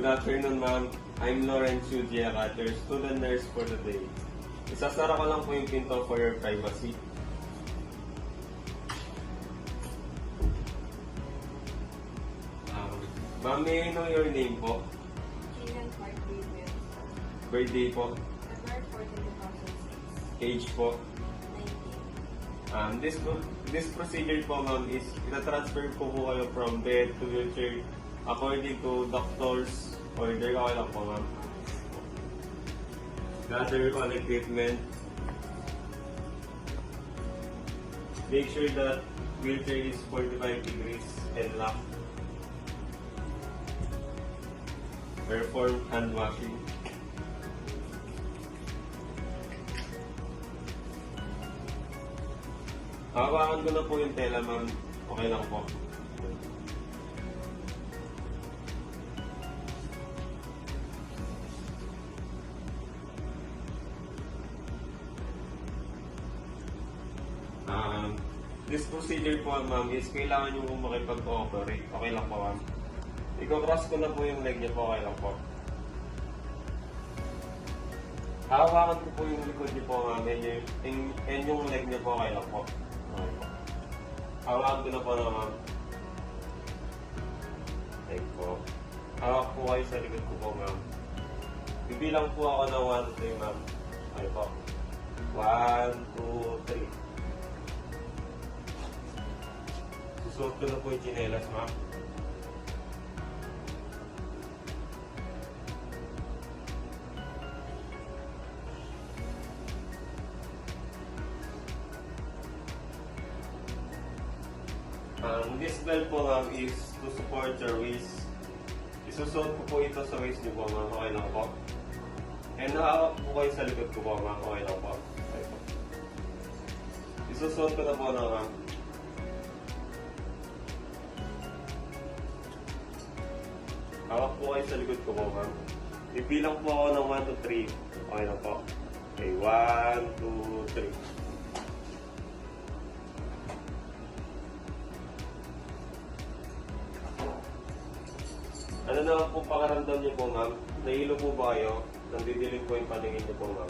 afternoon, ma'am. I'm Lawrence Yudia, your student nurse for the day. Isasara ko lang po yung pinto for your privacy. Ma'am, may I know your name po? Kailan birthday will? Birthday po? February 14, 2006. Age po? 19. This procedure po, ma'am, is ina-transfer po kayo from bed to wheelchair according to doctor's order. Okay lang po, ma'am. Gather on equipment. Make sure that wheelchair is 45 degrees and locked. Perform hand washing. Hawakan ko na po yung tela, ma'am. Okay lang po. This procedure po, ma'am, is kailangan nyo kung makipag-cooperate. Okay lang po, ma'am. Iko-cross ko na po yung leg niya po. Okay lang po. Hawakan ko po yung likod niyo po, ma'am. And yung leg niya po. Okay lang po. Okay po. Hawakan ko na po na, ma'am. Leg po. Hawak po kayo sa likod ko po, ma'am. Bibilang po ako ng 1, 2, 3, ma'am. Okay po. 1, 2, 3. Susuot ko na po yung chinelas, ma'am. This belt po, ma'am, is to support your waist. Isusuot ko po ito sa waist niyo po, ma'am. Okay lang po. And nakahawak po kayo sa likod ko po, ma'am. Okay lang po. Okay po. Isusuot ko na po na, ma'am. Hawak po kayo sa likod ko po, ma'am. Ibilang po ako ng 1 to 3. Okay lang po. Okay, 1, 2, 3. Ano naman po pakaramdam niyo po, ma'am? Nahilo po ba kayo? Nandidilim po yung paningin niyo po, ma'am?